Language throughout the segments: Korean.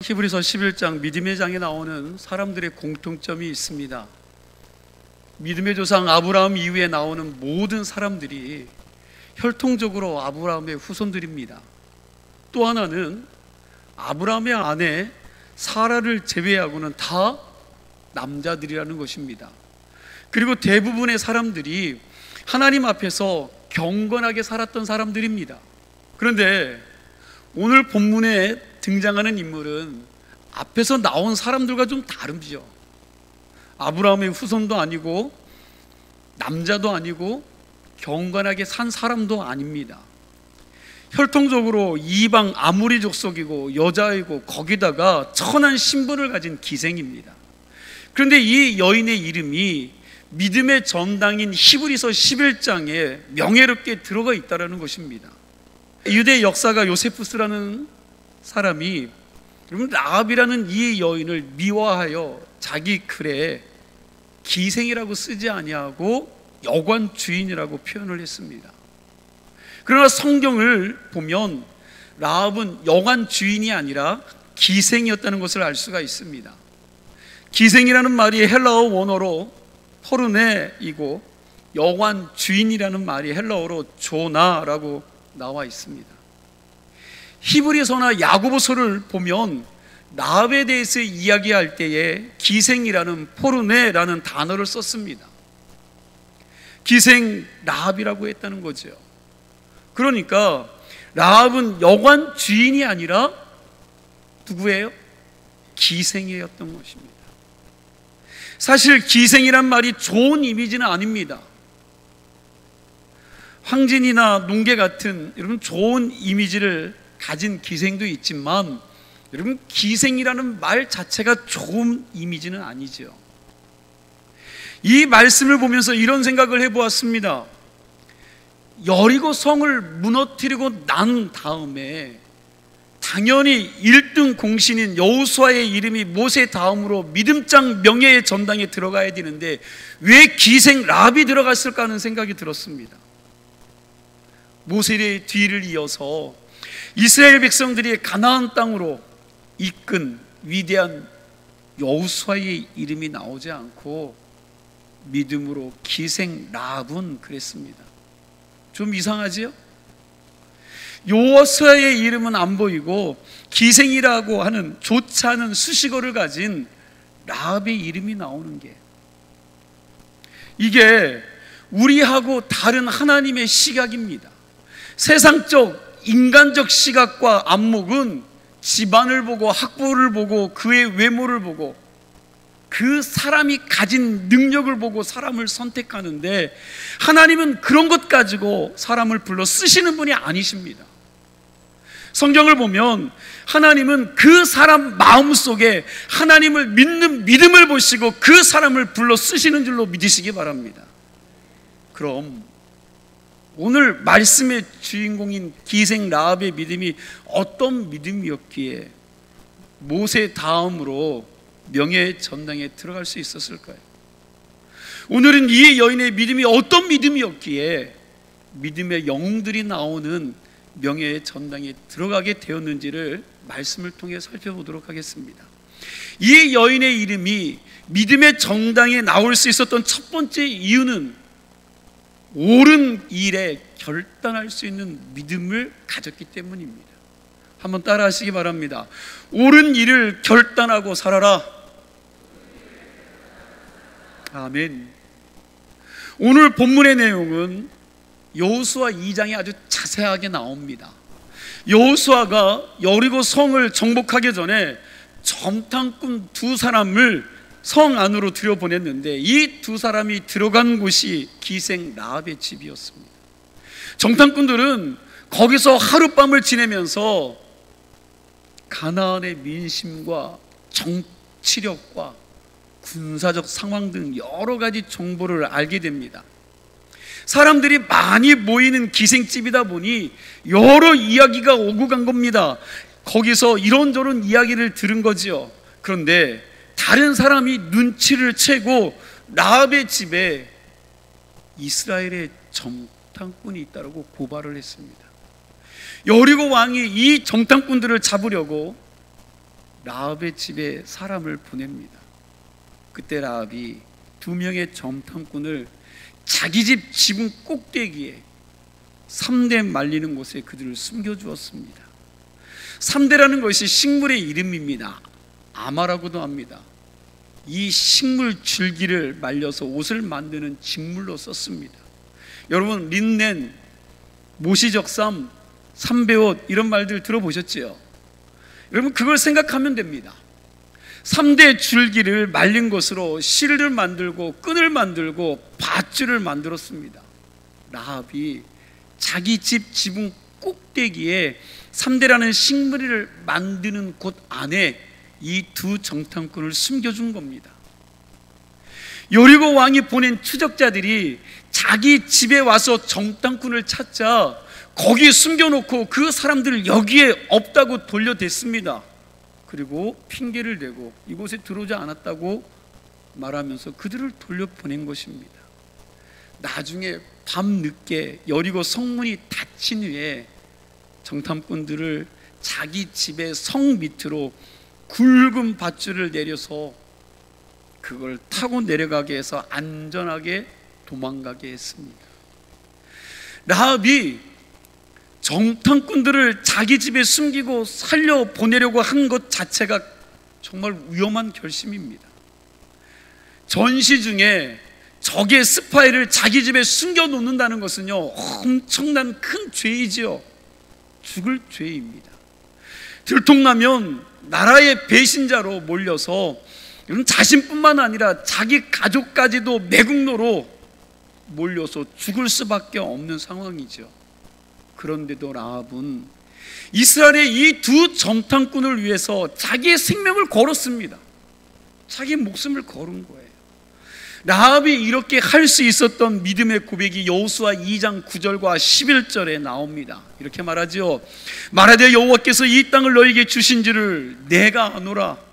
히브리서 11장 믿음의 장에 나오는 사람들의 공통점이 있습니다. 믿음의 조상 아브라함 이후에 나오는 모든 사람들이 혈통적으로 아브라함의 후손들입니다. 또 하나는 아브라함의 아내 사라를 제외하고는 다 남자들이라는 것입니다. 그리고 대부분의 사람들이 하나님 앞에서 경건하게 살았던 사람들입니다. 그런데 오늘 본문에 등장하는 인물은 앞에서 나온 사람들과 좀 다르죠. 아브라함의 후손도 아니고 남자도 아니고 경건하게 산 사람도 아닙니다. 혈통적으로 이방 아모리 족속이고 여자이고 거기다가 천한 신분을 가진 기생입니다. 그런데 이 여인의 이름이 믿음의 전당인 히브리서 11장에 명예롭게 들어가 있다는 것입니다. 유대 역사가 요세푸스라는 사람이 라합이라는 이 여인을 미화하여 자기 글에 기생이라고 쓰지 아니하고 여관 주인이라고 표현을 했습니다. 그러나 성경을 보면 라합은 여관 주인이 아니라 기생이었다는 것을 알 수가 있습니다. 기생이라는 말이 헬라어 원어로 포르네이고 여관 주인이라는 말이 헬라어로 조나라고 나와 있습니다. 히브리서나 야고보서를 보면 라합에 대해서 이야기할 때에 기생이라는 포르네라는 단어를 썼습니다. 기생 라합이라고 했다는 거죠. 그러니까 라합은 여관 주인이 아니라 누구예요? 기생이었던 것입니다. 사실 기생이란 말이 좋은 이미지는 아닙니다. 황진이나 농계 같은 여러분 좋은 이미지를 가진 기생도 있지만 여러분 기생이라는 말 자체가 좋은 이미지는 아니죠. 이 말씀을 보면서 이런 생각을 해보았습니다. 여리고 성을 무너뜨리고 난 다음에 당연히 1등 공신인 여호수아의 이름이 모세 다음으로 믿음장 명예의 전당에 들어가야 되는데 왜 기생 라합이 들어갔을까 하는 생각이 들었습니다. 모세의 뒤를 이어서 이스라엘 백성들이 가나안 땅으로 이끈 위대한 여호수아의 이름이 나오지 않고 믿음으로 기생 라합은 그랬습니다. 좀 이상하지요? 여호수아의 이름은 안 보이고 기생이라고 하는 좋지 않은 수식어를 가진 라합의 이름이 나오는 게, 이게 우리하고 다른 하나님의 시각입니다. 세상적 인간적 시각과 안목은 집안을 보고 학벌을 보고 그의 외모를 보고 그 사람이 가진 능력을 보고 사람을 선택하는데, 하나님은 그런 것 가지고 사람을 불러 쓰시는 분이 아니십니다. 성경을 보면 하나님은 그 사람 마음속에 하나님을 믿는 믿음을 보시고 그 사람을 불러 쓰시는 줄로 믿으시기 바랍니다. 그럼 오늘 말씀의 주인공인 기생 라합의 믿음이 어떤 믿음이었기에 모세 다음으로 명예의 전당에 들어갈 수 있었을까요? 오늘은 이 여인의 믿음이 어떤 믿음이었기에 믿음의 영웅들이 나오는 명예의 전당에 들어가게 되었는지를 말씀을 통해 살펴보도록 하겠습니다. 이 여인의 이름이 믿음의 정당에 나올 수 있었던 첫 번째 이유는 옳은 일에 결단할 수 있는 믿음을 가졌기 때문입니다. 한번 따라 하시기 바랍니다. 옳은 일을 결단하고 살아라. 아멘. 오늘 본문의 내용은 여호수아 2장에 아주 자세하게 나옵니다. 여호수아가 여리고 성을 정복하기 전에 정탐꾼 두 사람을 성 안으로 들여보냈는데 이 두 사람이 들어간 곳이 기생 라합의 집이었습니다. 정탐꾼들은 거기서 하룻밤을 지내면서 가나안의 민심과 정치력과 군사적 상황 등 여러 가지 정보를 알게 됩니다. 사람들이 많이 모이는 기생집이다 보니 여러 이야기가 오고 간 겁니다. 거기서 이런저런 이야기를 들은 거지요. 그런데 다른 사람이 눈치를 채고 라합의 집에 이스라엘의 정탐꾼이 있다고 고발을 했습니다. 여리고 왕이 이 정탐꾼들을 잡으려고 라합의 집에 사람을 보냅니다. 그때 라합이 2명의 정탐꾼을 자기 집 지붕 꼭대기에 3대 말리는 곳에 그들을 숨겨주었습니다. 3대라는 것이 식물의 이름입니다. 아마라고도 합니다. 이 식물 줄기를 말려서 옷을 만드는 직물로 썼습니다. 여러분, 린넨, 모시적삼, 삼배옷 이런 말들 들어보셨지요? 여러분, 그걸 생각하면 됩니다. 3대 줄기를 말린 것으로 실을 만들고 끈을 만들고 밧줄을 만들었습니다. 라합이 자기 집 지붕 꼭대기에 3대라는 식물을 만드는 곳 안에 이 2 정탐꾼을 숨겨준 겁니다. 여리고 왕이 보낸 추적자들이 자기 집에 와서 정탐꾼을 찾자 거기에 숨겨놓고 그 사람들을 여기에 없다고 돌려댔습니다. 그리고 핑계를 대고 이곳에 들어오지 않았다고 말하면서 그들을 돌려보낸 것입니다. 나중에 밤늦게 여리고 성문이 닫힌 후에 정탐꾼들을 자기 집의 성 밑으로 굵은 밧줄을 내려서 그걸 타고 내려가게 해서 안전하게 도망가게 했습니다. 라합이 정탐꾼들을 자기 집에 숨기고 살려보내려고 한 것 자체가 정말 위험한 결심입니다. 전시 중에 적의 스파이를 자기 집에 숨겨놓는다는 것은요, 엄청난 큰 죄이지요. 죽을 죄입니다. 들통나면 나라의 배신자로 몰려서 자신뿐만 아니라 자기 가족까지도 매국노로 몰려서 죽을 수밖에 없는 상황이죠. 그런데도 라합은 이스라엘의 이 2 정탐꾼을 위해서 자기의 생명을 걸었습니다. 자기 목숨을 걸은 거예요. 라합이 이렇게 할 수 있었던 믿음의 고백이 여호수아 2장 9절과 11절에 나옵니다. 이렇게 말하지요. 말하되 여호와께서 이 땅을 너에게 주신 줄을 내가 아노라.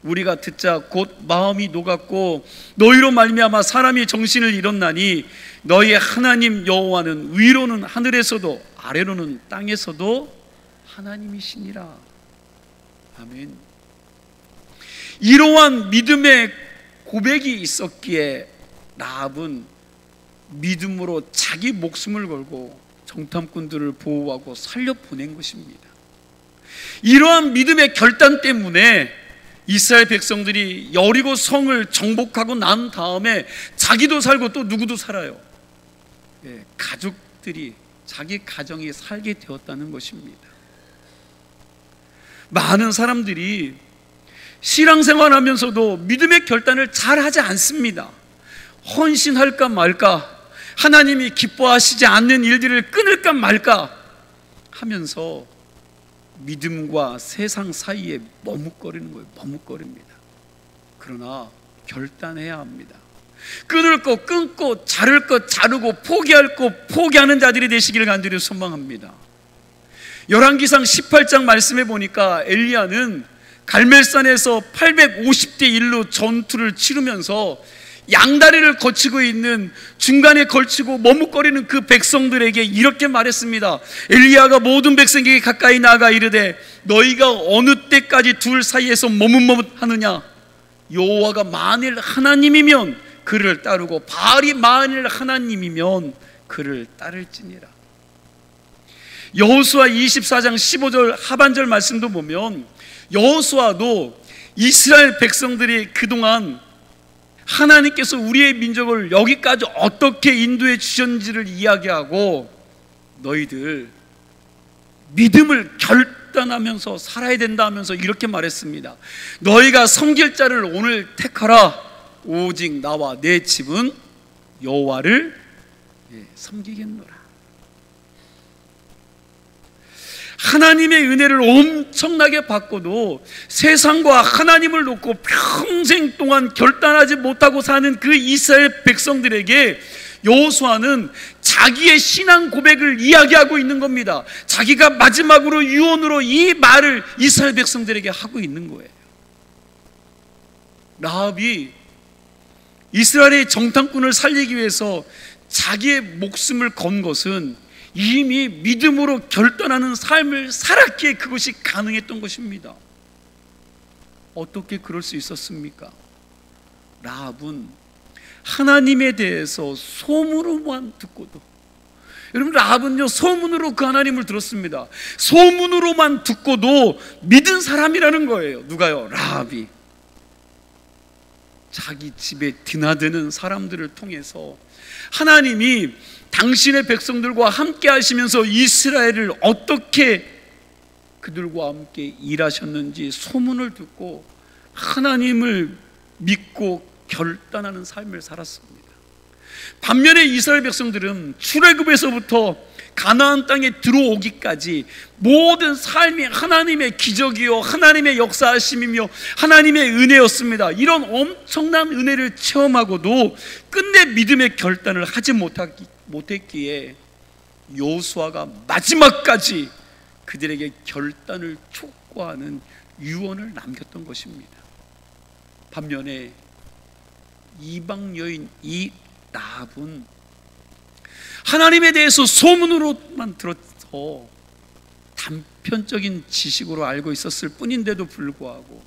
우리가 듣자 곧 마음이 녹았고 너희로 말미암아 사람이 정신을 잃었나니 너희의 하나님 여호와는 위로는 하늘에서도 아래로는 땅에서도 하나님이시니라. 아멘. 이러한 믿음의 고백이 있었기에 라합은 믿음으로 자기 목숨을 걸고 정탐꾼들을 보호하고 살려보낸 것입니다. 이러한 믿음의 결단 때문에 이스라엘 백성들이 여리고 성을 정복하고 난 다음에 자기도 살고 또 누구도 살아요. 가족들이, 자기 가정이 살게 되었다는 것입니다. 많은 사람들이 신앙생활하면서도 믿음의 결단을 잘 하지 않습니다. 헌신할까 말까, 하나님이 기뻐하시지 않는 일들을 끊을까 말까 하면서 믿음과 세상 사이에 머뭇거리는 거예요. 머뭇거립니다. 그러나 결단해야 합니다. 끊을 거 끊고 자를 거 자르고 포기할 거 포기하는 자들이 되시기를 간절히 소망합니다. 열왕기상 18장 말씀해 보니까 엘리야는 갈멜산에서 850대 1로 전투를 치르면서 양다리를 거치고 있는, 중간에 걸치고 머뭇거리는 그 백성들에게 이렇게 말했습니다. 엘리야가 모든 백성에게 가까이 나아가 이르되 너희가 어느 때까지 둘 사이에서 머뭇머뭇하느냐. 여호와가 만일 하나님이면 그를 따르고 바알이 만일 하나님이면 그를 따를지니라. 여호수아 24장 15절 하반절 말씀도 보면 여호수아도 이스라엘 백성들이 그동안 하나님께서 우리의 민족을 여기까지 어떻게 인도해 주셨는지를 이야기하고 너희들 믿음을 결단하면서 살아야 된다 하면서 이렇게 말했습니다. 너희가 섬길 자를 오늘 택하라. 오직 나와 내 집은 여호와를 섬기겠노라. 하나님의 은혜를 엄청나게 받고도 세상과 하나님을 놓고 평생 동안 결단하지 못하고 사는 그 이스라엘 백성들에게 여호수아는 자기의 신앙 고백을 이야기하고 있는 겁니다. 자기가 마지막으로 유언으로 이 말을 이스라엘 백성들에게 하고 있는 거예요. 라합이 이스라엘의 정탐꾼을 살리기 위해서 자기의 목숨을 건 것은 이미 믿음으로 결단하는 삶을 살았기에 그것이 가능했던 것입니다. 어떻게 그럴 수 있었습니까? 라합은 하나님에 대해서 소문으로만 듣고도, 여러분 라합은요 소문으로 그 하나님을 들었습니다. 소문으로만 듣고도 믿은 사람이라는 거예요. 누가요? 라합이. 자기 집에 드나드는 사람들을 통해서 하나님이 당신의 백성들과 함께 하시면서 이스라엘을 어떻게 그들과 함께 일하셨는지 소문을 듣고 하나님을 믿고 결단하는 삶을 살았습니다. 반면에 이스라엘 백성들은 출애굽에서부터 가나안 땅에 들어오기까지 모든 삶이 하나님의 기적이요 하나님의 역사하심이며 하나님의 은혜였습니다. 이런 엄청난 은혜를 체험하고도 끝내 믿음의 결단을 하지 못했기에 여호수아가 마지막까지 그들에게 결단을 촉구하는 유언을 남겼던 것입니다. 반면에 이방 여인 이 라합은 하나님에 대해서 소문으로만 들어서 단편적인 지식으로 알고 있었을 뿐인데도 불구하고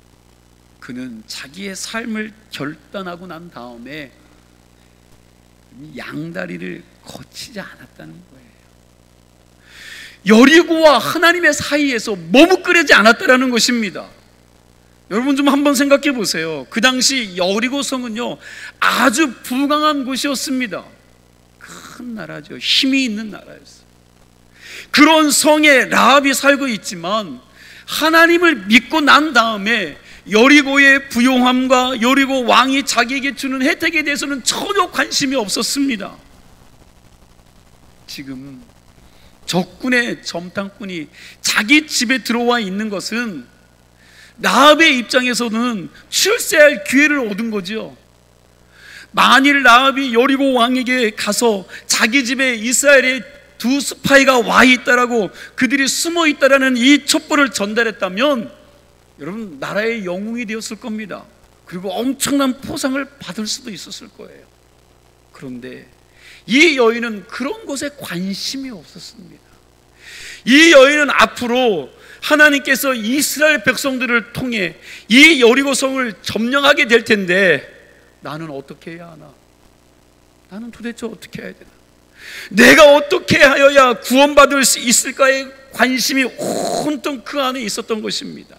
그는 자기의 삶을 결단하고 난 다음에 양다리를 거치지 않았다는 거예요. 여리고와 하나님의 사이에서 머뭇거리지 않았다는 것입니다. 여러분 좀 한번 생각해 보세요. 그 당시 여리고 성은요 아주 부강한 곳이었습니다. 큰 나라죠. 힘이 있는 나라였어요. 그런 성에 라합이 살고 있지만 하나님을 믿고 난 다음에 여리고의 부용함과 여리고 왕이 자기에게 주는 혜택에 대해서는 전혀 관심이 없었습니다. 지금 적군의 점탕꾼이 자기 집에 들어와 있는 것은 라합의 입장에서는 출세할 기회를 얻은 거죠. 만일 라합이 여리고 왕에게 가서 자기 집에 이스라엘의 두 스파이가 와 있다라고 그들이 숨어 있다라는 이 첩보를 전달했다면 여러분 나라의 영웅이 되었을 겁니다. 그리고 엄청난 포상을 받을 수도 있었을 거예요. 그런데 이 여인은 그런 것에 관심이 없었습니다. 이 여인은 앞으로 하나님께서 이스라엘 백성들을 통해 이 여리고 성을 점령하게 될 텐데 나는 어떻게 해야 하나? 나는 도대체 어떻게 해야 되나? 내가 어떻게 하여야 구원받을 수 있을까에 관심이 온통 그 안에 있었던 것입니다.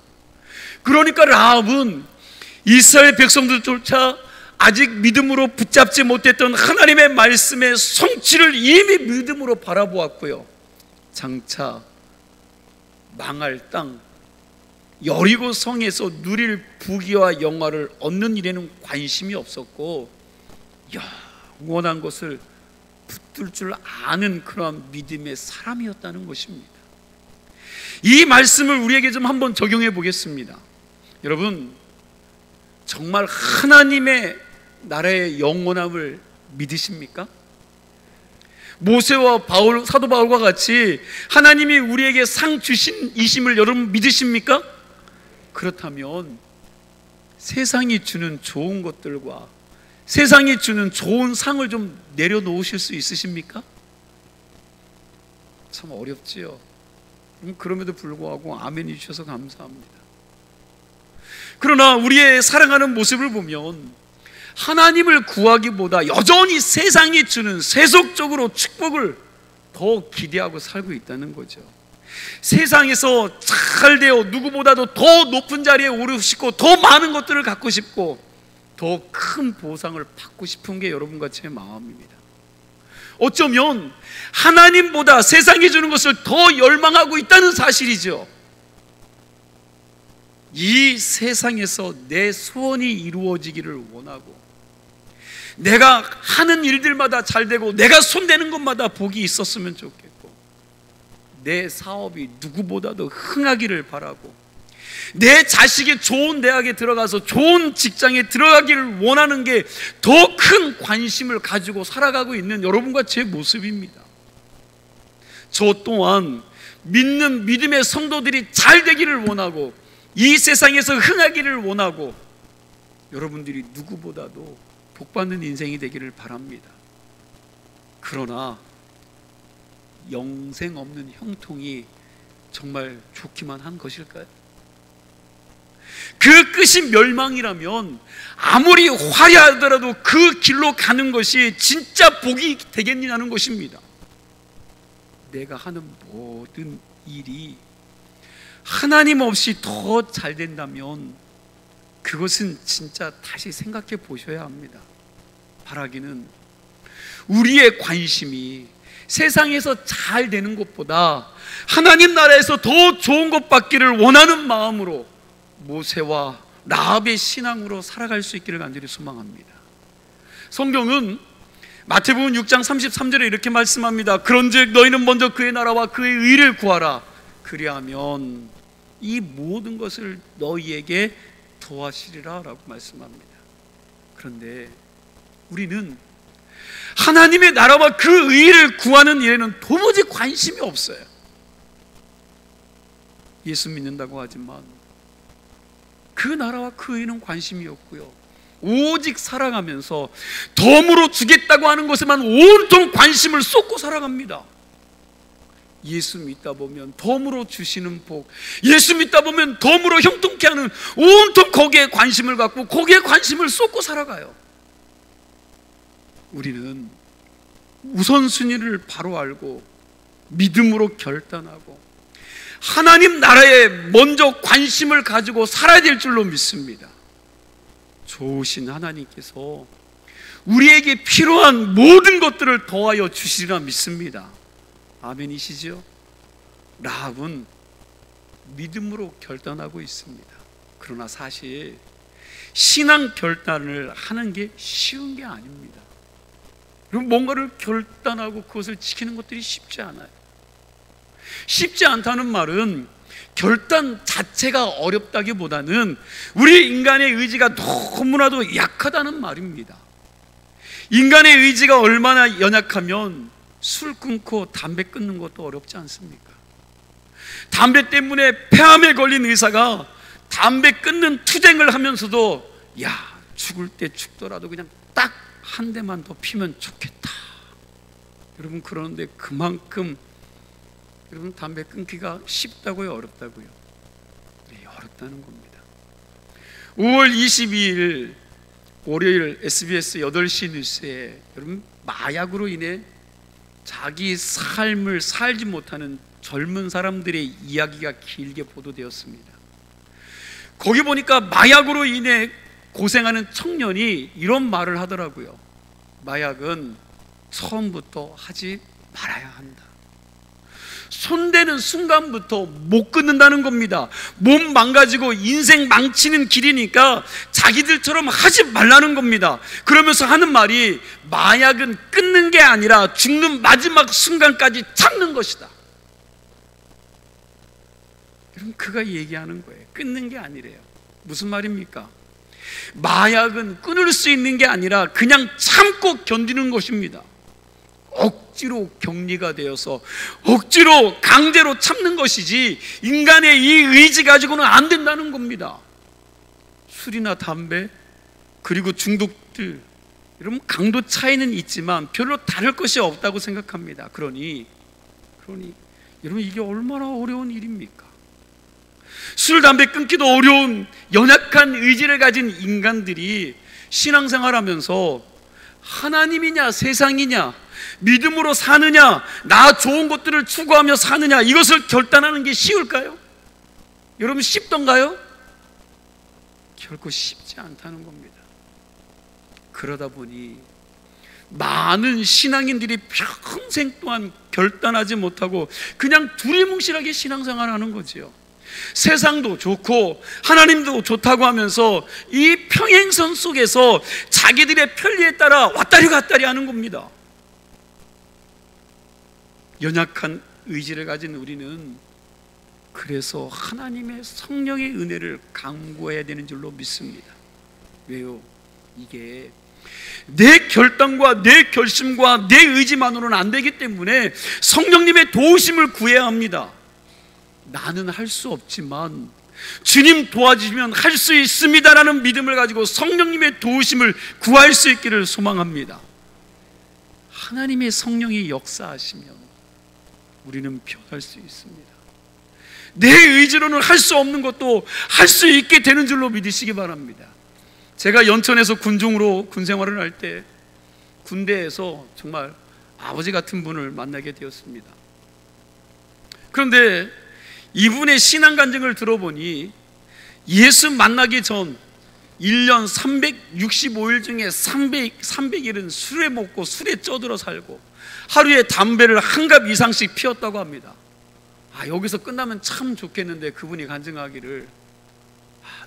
그러니까 라합은 이스라엘 백성들조차 아직 믿음으로 붙잡지 못했던 하나님의 말씀의 성취를 이미 믿음으로 바라보았고요, 장차 망할 땅 여리고 성에서 누릴 부귀와 영화를 얻는 일에는 관심이 없었고 영원한 것을 붙들 줄 아는 그런 믿음의 사람이었다는 것입니다. 이 말씀을 우리에게 좀 한번 적용해 보겠습니다. 여러분 정말 하나님의 나라의 영원함을 믿으십니까? 모세와 바울, 사도 바울과 같이 하나님이 우리에게 상 주신 이심을 여러분 믿으십니까? 그렇다면 세상이 주는 좋은 것들과 세상이 주는 좋은 상을 좀 내려놓으실 수 있으십니까? 참 어렵지요. 그럼에도 불구하고 아멘해 주셔서 감사합니다. 그러나 우리의 살아가는 모습을 보면 하나님을 구하기보다 여전히 세상이 주는 세속적으로 축복을 더 기대하고 살고 있다는 거죠. 세상에서 잘 되어 누구보다도 더 높은 자리에 오르고 싶고 더 많은 것들을 갖고 싶고 더 큰 보상을 받고 싶은 게 여러분과 제 마음입니다. 어쩌면 하나님보다 세상이 주는 것을 더 열망하고 있다는 사실이죠. 이 세상에서 내 소원이 이루어지기를 원하고 내가 하는 일들마다 잘 되고 내가 손대는 것마다 복이 있었으면 좋겠고 내 사업이 누구보다도 흥하기를 바라고 내 자식이 좋은 대학에 들어가서 좋은 직장에 들어가기를 원하는 게 더 큰 관심을 가지고 살아가고 있는 여러분과 제 모습입니다. 저 또한 믿는 믿음의 성도들이 잘 되기를 원하고 이 세상에서 흥하기를 원하고 여러분들이 누구보다도 복받는 인생이 되기를 바랍니다. 그러나 영생 없는 형통이 정말 좋기만 한 것일까요? 그 끝이 멸망이라면 아무리 화려하더라도 그 길로 가는 것이 진짜 복이 되겠느냐는 것입니다. 내가 하는 모든 일이 하나님 없이 더 잘 된다면 그것은 진짜 다시 생각해 보셔야 합니다. 바라기는 우리의 관심이 세상에서 잘 되는 것보다 하나님 나라에서 더 좋은 것 받기를 원하는 마음으로 모세와 라합의 신앙으로 살아갈 수 있기를 간절히 소망합니다. 성경은 마태복음 6장 33절에 이렇게 말씀합니다. 그런즉 너희는 먼저 그의 나라와 그의 의를 구하라. 그리하면 이 모든 것을 너희에게 더하시리라 라고 말씀합니다. 그런데 우리는 하나님의 나라와 그 의를 구하는 일에는 도무지 관심이 없어요. 예수 믿는다고 하지만 그 나라와 그 의는 관심이 없고요, 오직 살아가면서 덤으로 주겠다고 하는 것에만 온통 관심을 쏟고 살아갑니다. 예수 믿다 보면 덤으로 주시는 복, 예수 믿다 보면 덤으로 형통케 하는, 온통 거기에 관심을 갖고 거기에 관심을 쏟고 살아가요. 우리는 우선순위를 바로 알고 믿음으로 결단하고 하나님 나라에 먼저 관심을 가지고 살아야 될 줄로 믿습니다. 좋으신 하나님께서 우리에게 필요한 모든 것들을 더하여 주시리라 믿습니다. 아멘이시죠? 라합은 믿음으로 결단하고 있습니다. 그러나 사실 신앙 결단을 하는 게 쉬운 게 아닙니다. 그럼 뭔가를 결단하고 그것을 지키는 것들이 쉽지 않아요. 쉽지 않다는 말은 결단 자체가 어렵다기보다는 우리 인간의 의지가 너무나도 약하다는 말입니다. 인간의 의지가 얼마나 연약하면 술 끊고 담배 끊는 것도 어렵지 않습니까? 담배 때문에 폐암에 걸린 의사가 담배 끊는 투쟁을 하면서도 야, 죽을 때 죽더라도 그냥 딱 한 대만 더 피면 좋겠다. 여러분, 그런데 그만큼 여러분 담배 끊기가 쉽다고요, 어렵다고요? 네, 어렵다는 겁니다. 5월 22일 월요일 SBS 8시 뉴스에 여러분 마약으로 인해 자기 삶을 살지 못하는 젊은 사람들의 이야기가 길게 보도되었습니다. 거기 보니까 마약으로 인해 고생하는 청년이 이런 말을 하더라고요. 마약은 처음부터 하지 말아야 한다. 손대는 순간부터 못 끊는다는 겁니다. 몸 망가지고 인생 망치는 길이니까 자기들처럼 하지 말라는 겁니다. 그러면서 하는 말이 마약은 끊는 게 아니라 죽는 마지막 순간까지 참는 것이다. 여러분, 그가 얘기하는 거예요. 끊는 게 아니래요. 무슨 말입니까? 마약은 끊을 수 있는 게 아니라 그냥 참고 견디는 것입니다. 억지로 격리가 되어서 억지로 강제로 참는 것이지 인간의 이 의지 가지고는 안 된다는 겁니다. 술이나 담배 그리고 중독들, 여러분 강도 차이는 있지만 별로 다를 것이 없다고 생각합니다. 그러니 여러분, 이게 얼마나 어려운 일입니까? 술, 담배 끊기도 어려운 연약한 의지를 가진 인간들이 신앙생활하면서 하나님이냐 세상이냐, 믿음으로 사느냐, 나 좋은 것들을 추구하며 사느냐, 이것을 결단하는 게 쉬울까요? 여러분, 쉽던가요? 결코 쉽지 않다는 겁니다. 그러다 보니 많은 신앙인들이 평생 동안 결단하지 못하고 그냥 두리뭉실하게 신앙생활하는 거지요. 세상도 좋고 하나님도 좋다고 하면서 이 평행선 속에서 자기들의 편리에 따라 왔다리 갔다리 하는 겁니다. 연약한 의지를 가진 우리는 그래서 하나님의 성령의 은혜를 강구해야 되는 줄로 믿습니다. 왜요? 이게 내 결단과 내 결심과 내 의지만으로는 안 되기 때문에 성령님의 도우심을 구해야 합니다. 나는 할 수 없지만 주님 도와주시면 할 수 있습니다라는 믿음을 가지고 성령님의 도우심을 구할 수 있기를 소망합니다. 하나님의 성령이 역사하시면 우리는 변할 수 있습니다. 내 의지로는 할 수 없는 것도 할 수 있게 되는 줄로 믿으시기 바랍니다. 제가 연천에서 군중으로 군 생활을 할 때 군대에서 정말 아버지 같은 분을 만나게 되었습니다. 그런데 이분의 신앙 간증을 들어보니 예수 만나기 전 1년 365일 중에 300일은 술에 먹고 술에 쪄들어 살고 하루에 담배를 한 갑 이상씩 피웠다고 합니다. 여기서 끝나면 참 좋겠는데 그분이 간증하기를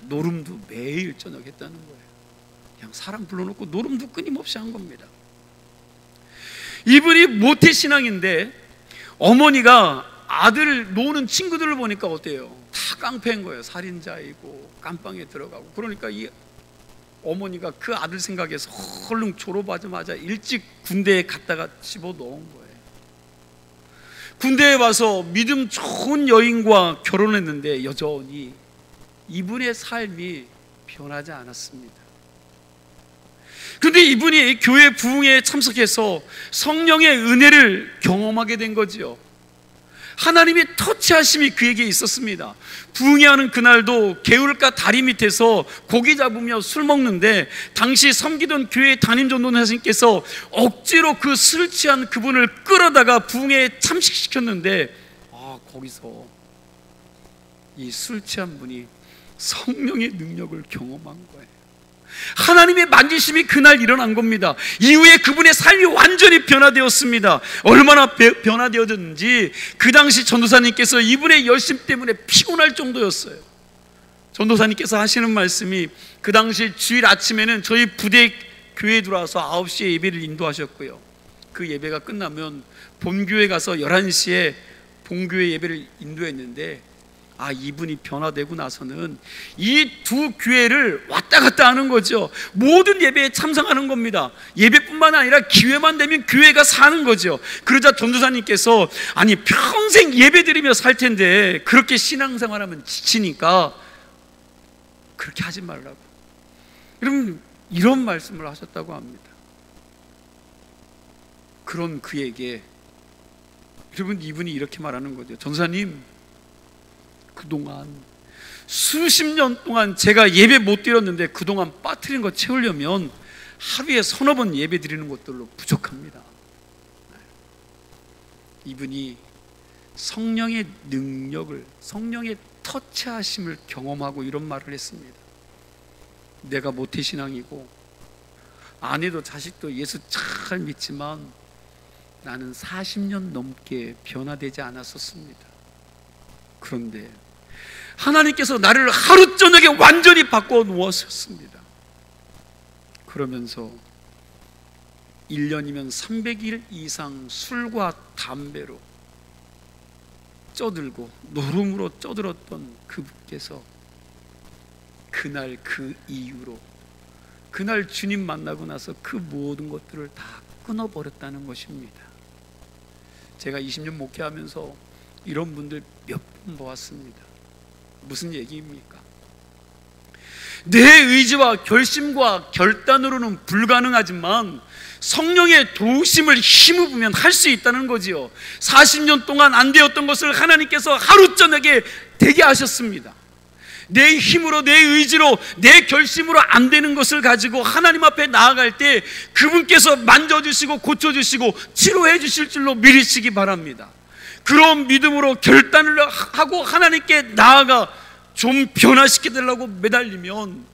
노름도 매일 저녁 했다는 거예요. 그냥 사람 불러놓고 노름도 끊임없이 한 겁니다. 이분이 모태신앙인데 어머니가 아들 노는 친구들을 보니까 어때요? 다 깡패인 거예요. 살인자이고 깜빵에 들어가고. 그러니까 이 어머니가 그 아들 생각해서 얼른 졸업하자마자 일찍 군대에 갔다가 집어넣은 거예요. 군대에 와서 믿음 좋은 여인과 결혼했는데 여전히 이분의 삶이 변하지 않았습니다. 그런데 이분이 교회 부흥회에 참석해서 성령의 은혜를 경험하게 된 거지요. 하나님의 터치하심이 그에게 있었습니다. 부흥회하는 그날도 개울가 다리 밑에서 고기 잡으며 술 먹는데 당시 섬기던 교회 담임 전도사님께서 억지로 그 술 취한 그분을 끌어다가 부흥회에 참식시켰는데 거기서 이 술 취한 분이 성령의 능력을 경험한 거예요. 하나님의 만지심이 그날 일어난 겁니다. 이후에 그분의 삶이 완전히 변화되었습니다. 얼마나 변화되었는지 그 당시 전도사님께서 이분의 열심 때문에 피곤할 정도였어요. 전도사님께서 하시는 말씀이 그 당시 주일 아침에는 저희 부대 교회에 들어와서 9시에 예배를 인도하셨고요. 그 예배가 끝나면 본교회 가서 11시에 본교회 예배를 인도했는데 이분이 변화되고 나서는 이 두 교회를 왔다 갔다 하는 거죠. 모든 예배에 참석하는 겁니다. 예배뿐만 아니라 기회만 되면 교회가 사는 거죠. 그러자 전도사님께서 평생 예배 드리며 살 텐데 그렇게 신앙생활하면 지치니까 그렇게 하지 말라고. 여러분, 이런 말씀을 하셨다고 합니다. 그런 그에게 여러분, 이분이 이렇게 말하는 거죠. 전도사님, 그동안 수십 년 동안 제가 예배 못 드렸는데 그동안 빠뜨린 거 채우려면 하루에 서너 번 예배 드리는 것들로 부족합니다. 이분이 성령의 능력을, 성령의 터치하심을 경험하고 이런 말을 했습니다. 내가 모태신앙이고 아내도 자식도 예수 잘 믿지만 나는 40년 넘게 변화되지 않았었습니다. 그런데 하나님께서 나를 하루 저녁에 완전히 바꿔 놓으셨습니다. 그러면서 1년이면 300일 이상 술과 담배로 쪄들고 노름으로 쪄들었던 그분께서 그날 그 이후로 그날 주님 만나고 나서 그 모든 것들을 다 끊어버렸다는 것입니다. 제가 20년 목회하면서 이런 분들 몇 번 보았습니다. 무슨 얘기입니까? 내 의지와 결심과 결단으로는 불가능하지만 성령의 도우심을 힘입으면 할 수 있다는 거지요. 40년 동안 안 되었던 것을 하나님께서 하루 저녁에 되게 하셨습니다. 내 힘으로, 내 의지로, 내 결심으로 안 되는 것을 가지고 하나님 앞에 나아갈 때 그분께서 만져주시고 고쳐주시고 치료해 주실 줄로 믿으시기 바랍니다. 그런 믿음으로 결단을 하고 하나님께 나아가 좀 변화시켜 달라고 매달리면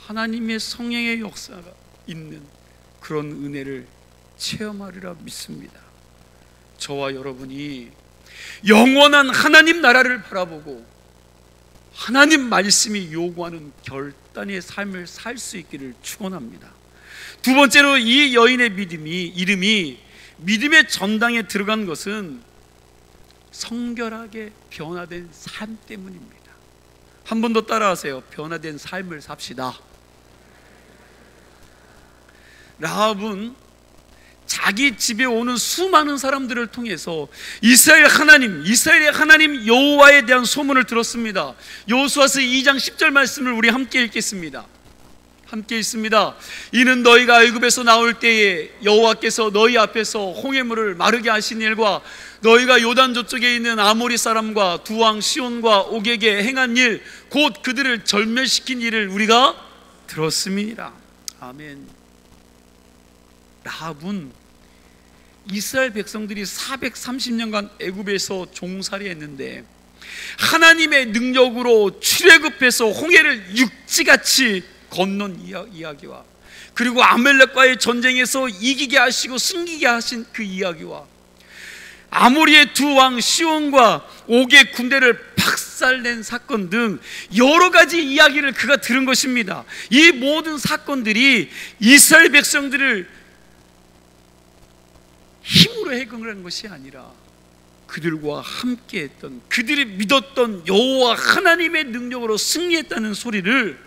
하나님의 성령의 역사가 있는 그런 은혜를 체험하리라 믿습니다. 저와 여러분이 영원한 하나님 나라를 바라보고 하나님 말씀이 요구하는 결단의 삶을 살 수 있기를 축원합니다. 두 번째로 이 여인의 이름이 믿음의 전당에 들어간 것은 성결하게 변화된 삶 때문입니다. 한 번 더 따라하세요. 변화된 삶을 삽시다. 라합은 자기 집에 오는 수많은 사람들을 통해서 이스라엘의 하나님 여호와에 대한 소문을 들었습니다. 여호수아서 2장 10절 말씀을 우리 함께 읽겠습니다. 함께 있습니다. 이는 너희가 애굽에서 나올 때에 여호와께서 너희 앞에서 홍해물을 마르게 하신 일과 너희가 요단 저쪽에 있는 아모리 사람과 두 왕 시온과 옥에게 행한 일 곧 그들을 절멸시킨 일을 우리가 들었음이니라. 아멘. 라합은 이스라엘 백성들이 430년간 애굽에서 종살이했는데 하나님의 능력으로 출애굽해서 홍해를 육지같이 건넌 이야기와, 그리고 아멜렉과의 전쟁에서 이기게 하시고 승리게 하신 그 이야기와, 아모리의 두 왕 시온과 옥의 군대를 박살낸 사건 등 여러 가지 이야기를 그가 들은 것입니다. 이 모든 사건들이 이스라엘 백성들을 힘으로 해결한 것이 아니라 그들과 함께했던, 그들이 믿었던 여호와 하나님의 능력으로 승리했다는 소리를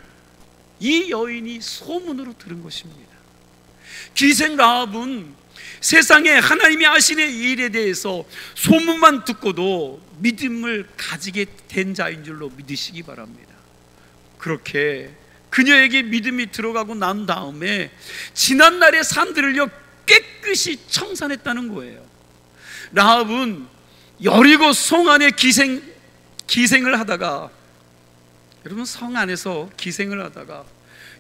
이 여인이 소문으로 들은 것입니다. 기생 라합은 세상에 하나님이 하시는 일에 대해서 소문만 듣고도 믿음을 가지게 된 자인 줄로 믿으시기 바랍니다. 그렇게 그녀에게 믿음이 들어가고 난 다음에 지난날의 삶들을요 깨끗이 청산했다는 거예요. 라합은 여리고 성 안에 기생을 하다가, 여러분 성 안에서 기생을 하다가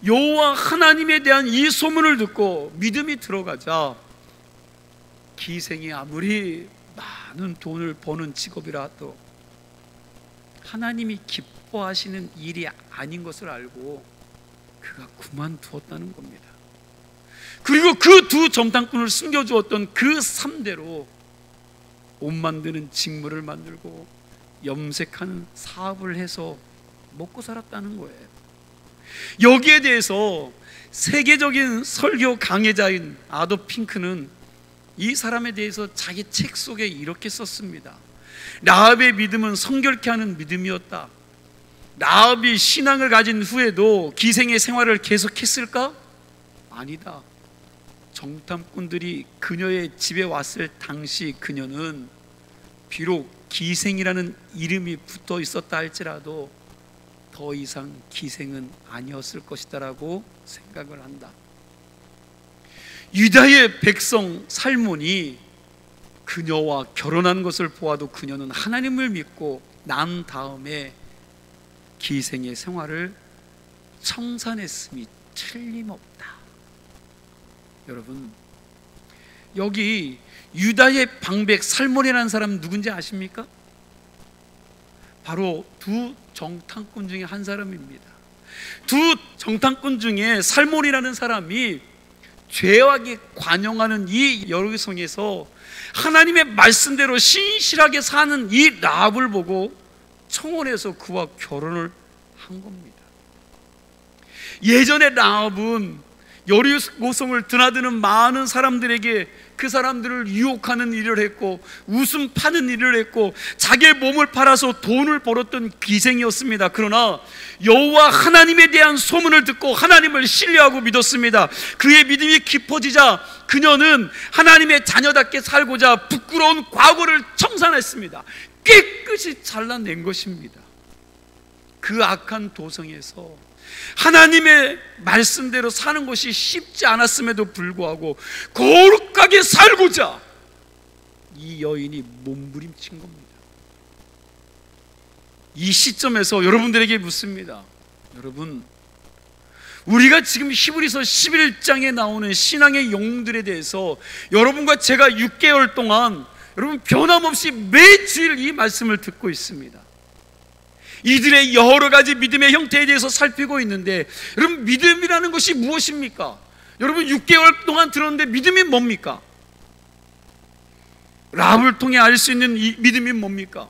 여호와 하나님에 대한 이 소문을 듣고 믿음이 들어가자, 기생이 아무리 많은 돈을 버는 직업이라도 하나님이 기뻐하시는 일이 아닌 것을 알고 그가 그만두었다는 겁니다. 그리고 그 두 정탐꾼을 숨겨주었던 그 3대로 옷 만드는 직물을 만들고 염색하는 사업을 해서 먹고 살았다는 거예요. 여기에 대해서 세계적인 설교 강해자인 아도 핑크는 이 사람에 대해서 자기 책 속에 이렇게 썼습니다. 라합의 믿음은 성결케 하는 믿음이었다. 라합이 신앙을 가진 후에도 기생의 생활을 계속했을까? 아니다. 정탐꾼들이 그녀의 집에 왔을 당시 그녀는 비록 기생이라는 이름이 붙어 있었다 할지라도 더 이상 기생은 아니었을 것이다라고 생각을 한다. 유다의 백성 살몬이 그녀와 결혼한 것을 보아도 그녀는 하나님을 믿고 난 다음에 기생의 생활을 청산했음이 틀림없다. 여러분, 여기 유다의 방백 살몬이라는 사람 누군지 아십니까? 바로 두 정탐꾼 중에 한 사람입니다. 두 정탐꾼 중에 살몬이라는 사람이 죄악에 관용하는 이 여리고성에서 하나님의 말씀대로 신실하게 사는 이 라합을 보고 청혼해서 그와 결혼을 한 겁니다. 예전에 라합은 여리고성을 드나드는 많은 사람들에게 그 사람들을 유혹하는 일을 했고 웃음 파는 일을 했고 자기의 몸을 팔아서 돈을 벌었던 기생이었습니다. 그러나 여호와 하나님에 대한 소문을 듣고 하나님을 신뢰하고 믿었습니다. 그의 믿음이 깊어지자 그녀는 하나님의 자녀답게 살고자 부끄러운 과거를 청산했습니다. 깨끗이 잘라낸 것입니다. 그 악한 도성에서 하나님의 말씀대로 사는 것이 쉽지 않았음에도 불구하고 거룩하게 살고자 이 여인이 몸부림친 겁니다. 이 시점에서 여러분들에게 묻습니다. 여러분, 우리가 지금 히브리서 11장에 나오는 신앙의 영웅들에 대해서 여러분과 제가 6개월 동안 여러분 변함없이 매주일 이 말씀을 듣고 있습니다. 이들의 여러 가지 믿음의 형태에 대해서 살피고 있는데, 여러분 믿음이라는 것이 무엇입니까? 여러분 6개월 동안 들었는데 믿음이 뭡니까? 라합을 통해 알 수 있는 이 믿음이 뭡니까?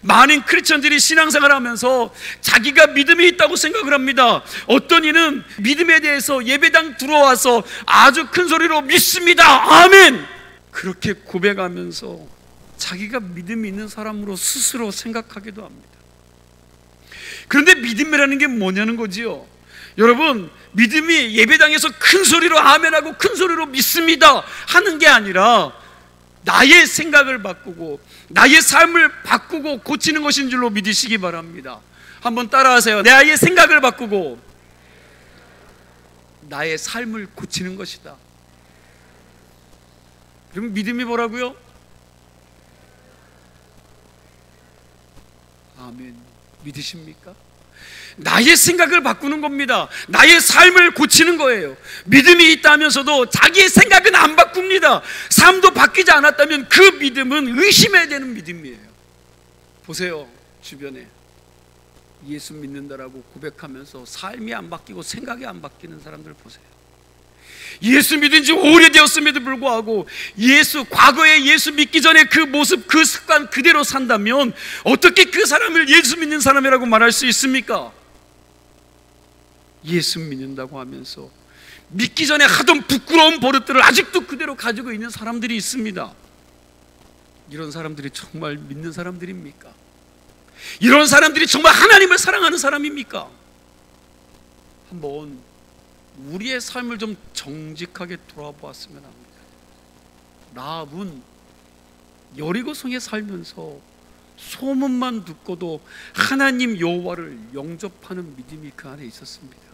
많은 크리스천들이 신앙생활을 하면서 자기가 믿음이 있다고 생각을 합니다. 어떤 이는 믿음에 대해서 예배당 들어와서 아주 큰 소리로 믿습니다, 아멘! 그렇게 고백하면서 자기가 믿음이 있는 사람으로 스스로 생각하기도 합니다. 그런데 믿음이라는 게 뭐냐는 거지요. 여러분, 믿음이 예배당에서 큰 소리로 아멘하고 큰 소리로 믿습니다 하는 게 아니라 나의 생각을 바꾸고 나의 삶을 바꾸고 고치는 것인 줄로 믿으시기 바랍니다. 한번 따라하세요. 나의 생각을 바꾸고 나의 삶을 고치는 것이다. 그럼 믿음이 뭐라고요? 아멘. 믿으십니까? 나의 생각을 바꾸는 겁니다. 나의 삶을 고치는 거예요. 믿음이 있다면서도 자기의 생각은 안 바꿉니다. 삶도 바뀌지 않았다면 그 믿음은 의심해야 되는 믿음이에요. 보세요, 주변에 예수 믿는다라고 고백하면서 삶이 안 바뀌고 생각이 안 바뀌는 사람들 보세요. 예수 믿은 지 오래되었음에도 불구하고 과거에 예수 믿기 전에 그 모습, 그 습관 그대로 산다면 어떻게 그 사람을 예수 믿는 사람이라고 말할 수 있습니까? 예수 믿는다고 하면서 믿기 전에 하던 부끄러운 버릇들을 아직도 그대로 가지고 있는 사람들이 있습니다. 이런 사람들이 정말 믿는 사람들입니까? 이런 사람들이 정말 하나님을 사랑하는 사람입니까? 한번 우리의 삶을 좀 정직하게 돌아보았으면 합니다. 라합은 여리고성에 살면서 소문만 듣고도 하나님 여호와를 영접하는 믿음이 그 안에 있었습니다.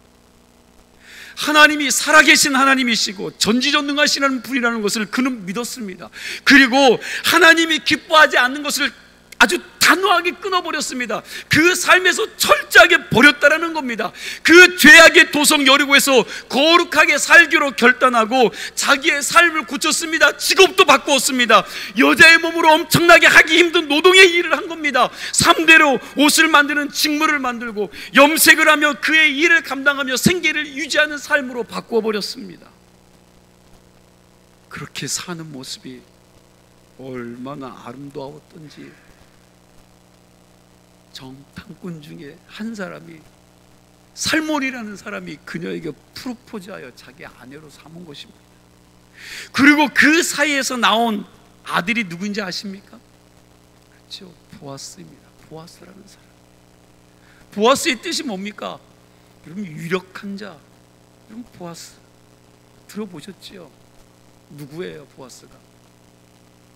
하나님이 살아계신 하나님이시고 전지전능하시는 분이라는 것을 그는 믿었습니다. 그리고 하나님이 기뻐하지 않는 것을 아주 단호하게 끊어버렸습니다. 그 삶에서 철저하게 버렸다라는 겁니다. 그 죄악의 도성 여리고에서 거룩하게 살기로 결단하고 자기의 삶을 고쳤습니다. 직업도 바꾸었습니다. 여자의 몸으로 엄청나게 하기 힘든 노동의 일을 한 겁니다. 3대로 옷을 만드는 직무를 만들고 염색을 하며 그의 일을 감당하며 생계를 유지하는 삶으로 바꾸어버렸습니다. 그렇게 사는 모습이 얼마나 아름다웠던지 정탐꾼 중에 한 사람이 살몬이라는 사람이 그녀에게 프로포즈하여 자기 아내로 삼은 것입니다. 그리고 그 사이에서 나온 아들이 누구인지 아십니까? 그렇죠, 보아스입니다. 보아스라는 사람. 보아스의 뜻이 뭡니까? 여러분, 유력한 자. 여러분, 보아스 들어보셨지요? 누구예요, 보아스가?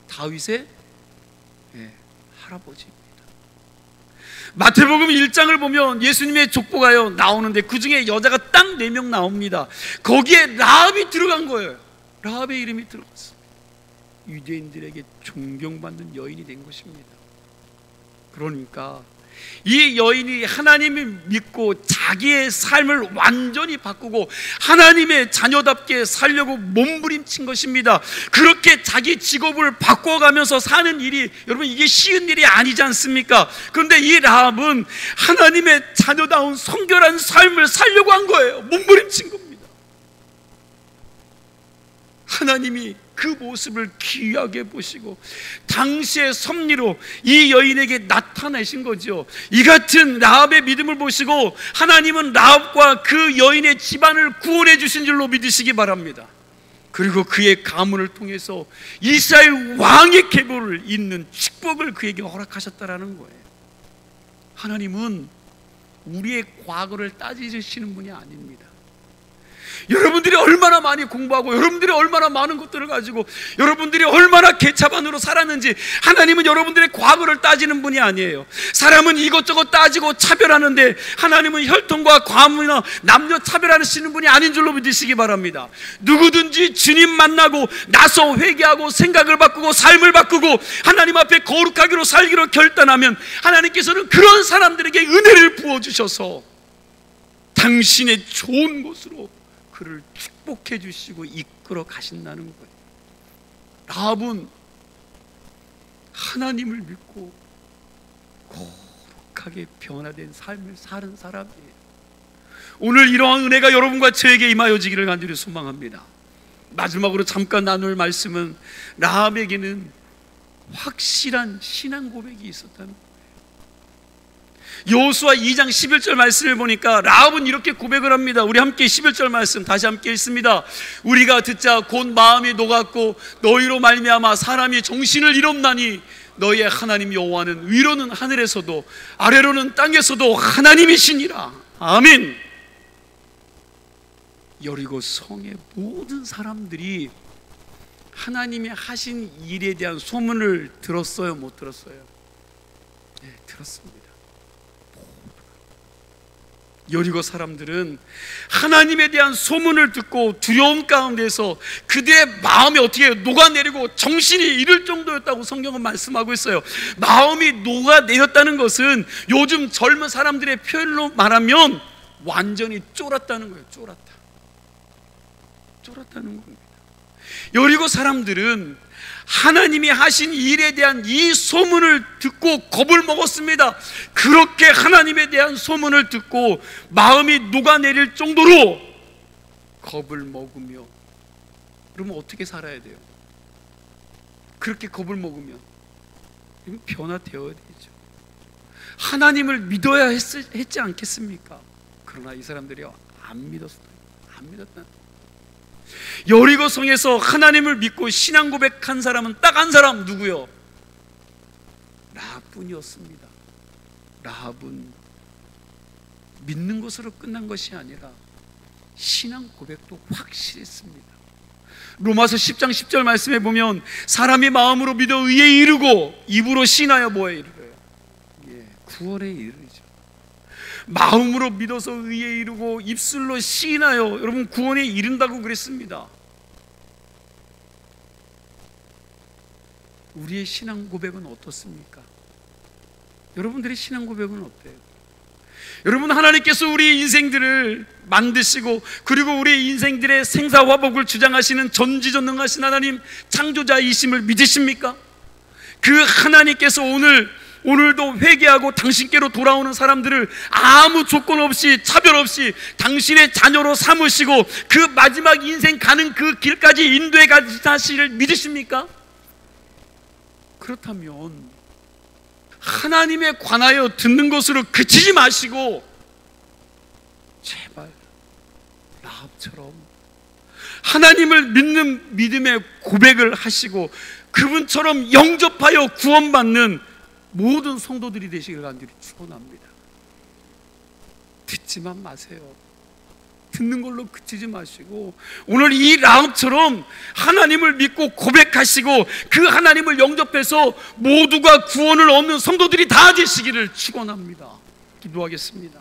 다윗의 할아버지입니다. 마태복음 1장을 보면 예수님의 족보가요 나오는데 그 중에 여자가 딱 4명 나옵니다. 거기에 라합이 들어간 거예요. 라합의 이름이 들어갔어요. 유대인들에게 존경받는 여인이 된 것입니다. 그러니까 이 여인이 하나님을 믿고 자기의 삶을 완전히 바꾸고 하나님의 자녀답게 살려고 몸부림친 것입니다. 그렇게 자기 직업을 바꿔가면서 사는 일이, 여러분, 이게 쉬운 일이 아니지 않습니까? 그런데 이 라합은 하나님의 자녀다운 성결한 삶을 살려고 한 거예요. 몸부림친 겁니다. 하나님이 그 모습을 귀하게 보시고 당시의 섭리로 이 여인에게 나타내신 거죠. 이 같은 라합의 믿음을 보시고 하나님은 라합과 그 여인의 집안을 구원해 주신 줄로 믿으시기 바랍니다. 그리고 그의 가문을 통해서 이스라엘 왕의 계보를 잇는 축복을 그에게 허락하셨다라는 거예요. 하나님은 우리의 과거를 따지시는 분이 아닙니다. 여러분들이 얼마나 많이 공부하고 여러분들이 얼마나 많은 것들을 가지고 여러분들이 얼마나 개차반으로 살았는지 하나님은 여러분들의 과거를 따지는 분이 아니에요. 사람은 이것저것 따지고 차별하는데 하나님은 혈통과 과문이나 남녀 차별하시는 분이 아닌 줄로 믿으시기 바랍니다. 누구든지 주님 만나고 나서 회개하고 생각을 바꾸고 삶을 바꾸고 하나님 앞에 거룩하기로 살기로 결단하면 하나님께서는 그런 사람들에게 은혜를 부어주셔서 당신의 좋은 곳으로 그를 축복해 주시고 이끌어 가신다는 거예요. 라합은 하나님을 믿고 거룩하게 변화된 삶을 사는 사람이에요. 오늘 이러한 은혜가 여러분과 저에게 임하여지기를 간절히 소망합니다. 마지막으로 잠깐 나눌 말씀은 라합에게는 확실한 신앙 고백이 있었다는 거예요. 여호수아 2장 11절 말씀을 보니까 라합은 이렇게 고백을 합니다. 우리 함께 11절 말씀 다시 함께 읽습니다. 우리가 듣자 곧 마음이 녹았고 너희로 말미암아 사람이 정신을 잃었나니 너희의 하나님 여호와는 위로는 하늘에서도 아래로는 땅에서도 하나님이시니라. 아멘. 여리고 성의 모든 사람들이 하나님이 하신 일에 대한 소문을 들었어요, 못 들었어요? 네, 들었습니다. 여리고 사람들은 하나님에 대한 소문을 듣고 두려움 가운데서 그들의 마음이 어떻게 녹아내리고 정신이 잃을 정도였다고 성경은 말씀하고 있어요. 마음이 녹아내렸다는 것은 요즘 젊은 사람들의 표현으로 말하면 완전히 쫄았다는 거예요. 쫄았다는 겁니다. 여리고 사람들은 하나님이 하신 일에 대한 이 소문을 듣고 겁을 먹었습니다. 그렇게 하나님에 대한 소문을 듣고 마음이 녹아내릴 정도로 겁을 먹으며, 그러면 어떻게 살아야 돼요? 그렇게 겁을 먹으면 변화되어야 되죠. 하나님을 믿어야 했지 않겠습니까? 그러나 이 사람들이 안 믿었다. 여리고성에서 하나님을 믿고 신앙 고백한 사람은 딱 한 사람, 누구요? 라합뿐이었습니다. 라합은 믿는 것으로 끝난 것이 아니라 신앙 고백도 확실했습니다. 로마서 10장 10절 말씀에 보면 사람이 마음으로 믿어 의에 이르고 입으로 신하여 뭐에 이르러요? 구원에 이르죠. 마음으로 믿어서 의에 이르고 입술로 시인하여, 여러분, 구원에 이른다고 그랬습니다. 우리의 신앙 고백은 어떻습니까? 여러분들의 신앙 고백은 어때요? 여러분, 하나님께서 우리의 인생들을 만드시고 그리고 우리의 인생들의 생사화복을 주장하시는 전지전능하신 하나님 창조자이심을 믿으십니까? 그 하나님께서 오늘도 회개하고 당신께로 돌아오는 사람들을 아무 조건 없이 차별 없이 당신의 자녀로 삼으시고 그 마지막 인생 가는 그 길까지 인도해 가시기를 믿으십니까? 그렇다면 하나님에 관하여 듣는 것으로 그치지 마시고 제발 라합처럼 하나님을 믿는 믿음의 고백을 하시고 그분처럼 영접하여 구원받는 모든 성도들이 되시기를 간절히 축원합니다. 듣지만 마세요. 듣는 걸로 그치지 마시고 오늘 이 라합처럼 하나님을 믿고 고백하시고 그 하나님을 영접해서 모두가 구원을 얻는 성도들이 다 되시기를 축원합니다. 기도하겠습니다.